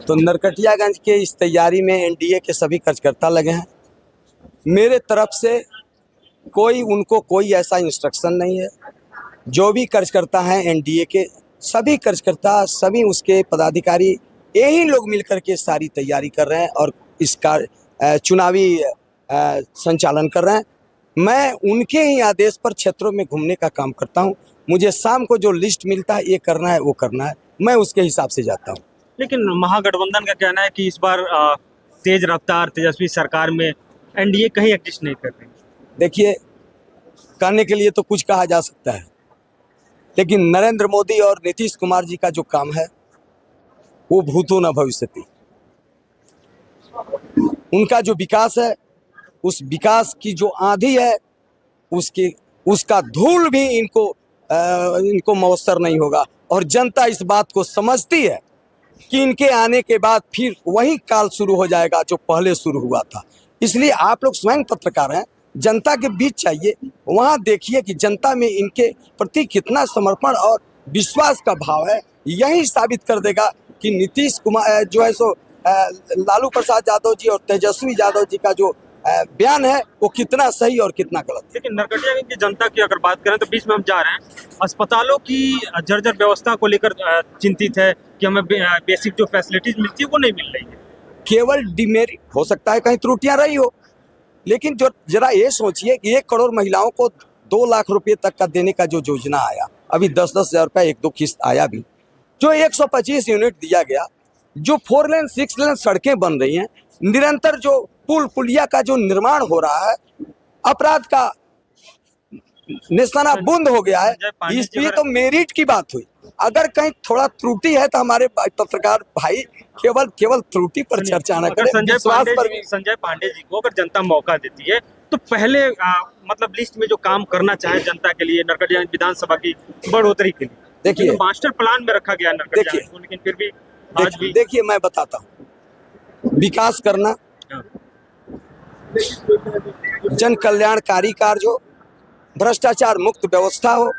तो नरकटियागंज के इस तैयारी में एनडीए के सभी कार्यकर्ता लगे हैं। मेरे तरफ से उनको कोई ऐसा इंस्ट्रक्शन नहीं है। जो भी कार्यकर्ता हैं एनडीए के सभी कार्यकर्ता, सभी उसके पदाधिकारी, यही लोग मिलकर के सारी तैयारी कर रहे हैं और इसका चुनावी संचालन कर रहे हैं। मैं उनके ही आदेश पर क्षेत्रों में घूमने का काम करता हूं। मुझे शाम को जो लिस्ट मिलता है, ये करना है वो करना है, मैं उसके हिसाब से जाता हूं। लेकिन महागठबंधन का कहना है कि इस बार तेज रफ्तार तेजस्वी सरकार में एनडीए कहीं एग्जिस्ट नहीं कर रही। देखिए, कहने के लिए तो कुछ कहा जा सकता है, लेकिन नरेंद्र मोदी और नीतीश कुमार जी का जो काम है वो भूतो न भविष्यति। उनका जो विकास है, उस विकास की जो आंधी है, उसका धूल भी इनको मौसर नहीं होगा। और जनता इस बात को समझती है कि इनके आने के बाद फिर वही काल शुरू हो जाएगा जो पहले शुरू हुआ था। इसलिए आप लोग स्वयं पत्रकार हैं, जनता के बीच चाहिए, वहाँ देखिए कि जनता में इनके प्रति कितना समर्पण और विश्वास का भाव है। यही साबित कर देगा कि नीतीश कुमार जो है सो लालू प्रसाद यादव जी और तेजस्वी यादव जी का जो बयान है वो कितना सही और कितना गलत है। लेकिन नरकटियागंज की जनता की अगर बात करें तो बीच में हम जा रहे हैं, अस्पतालों की जर्जर व्यवस्था को लेकर चिंतित है कि हमें बेसिक जो फैसिलिटीज मिलती है वो नहीं मिल रही है। केवल डिमेरिट हो सकता है, कहीं त्रुटियां रही हो, लेकिन जो जरा ये सोचिए कि 1 करोड़ महिलाओं को 2 लाख रुपए तक का देने का जो योजना आया, अभी 10-10 हज़ार रुपया 1-2 किस्त आया भी, जो 125 यूनिट दिया गया, जो 4 लेन 6 लेन सड़कें बन रही हैं, निरंतर जो पुल पुलिया का जो निर्माण हो रहा है, अपराध का निशाना बंद हो गया है। इसलिए तो मेरिट की बात हुई। अगर कहीं थोड़ा त्रुटि है तो हमारे पत्रकार भाई केवल त्रुटि पर चर्चा न करें, विश्वास पर भी। संजय पांडे जी को अगर जनता मौका देती है तो पहले मतलब लिस्ट में जो काम करना चाहे जनता के लिए, नरकटियागंज विधानसभा की बढ़ोतरी के लिए, देखिए मास्टर प्लान में रखा गया नरकटियागंज को, लेकिन फिर भी आज भी देखिए मैं बताता हूँ, विकास करना, जन कल्याणकारी कार्य हो, भ्रष्टाचार मुक्त व्यवस्था हो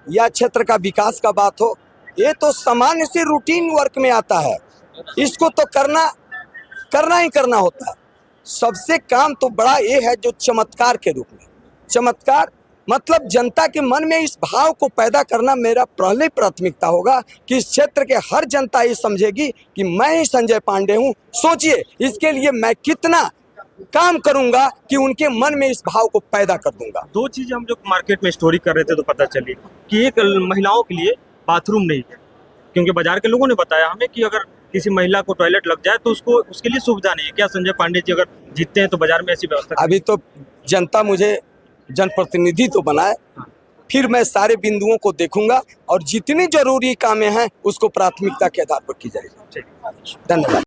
या क्षेत्र का विकास का बात हो, ये तो सामान्य से रूटीन वर्क में आता है। इसको तो करना ही करना होता है। सबसे काम तो बड़ा ये है जो चमत्कार के रूप में, चमत्कार मतलब जनता के मन में इस भाव को पैदा करना मेरा पहले प्राथमिकता होगा कि इस क्षेत्र के हर जनता ये समझेगी कि मैं ही संजय पांडे हूँ। सोचिए इसके लिए मैं कितना काम करूंगा कि उनके मन में इस भाव को पैदा कर दूंगा। 2 चीजें हम जो मार्केट में स्टोरी कर रहे थे तो पता चली कि एक महिलाओं के लिए बाथरूम नहीं है, क्योंकि बाजार के लोगों ने बताया हमें कि अगर किसी महिला को टॉयलेट लग जाए तो उसके लिए सुविधा नहीं है। क्या संजय पांडे जी अगर जीतते हैं तो बाजार में ऐसी व्यवस्था? अभी तो जनता मुझे जनप्रतिनिधि तो बनाए, फिर मैं सारे बिंदुओं को देखूंगा और जितनी जरूरी कामें हैं उसको प्राथमिकता के आधार पर की जाएगी। धन्यवाद।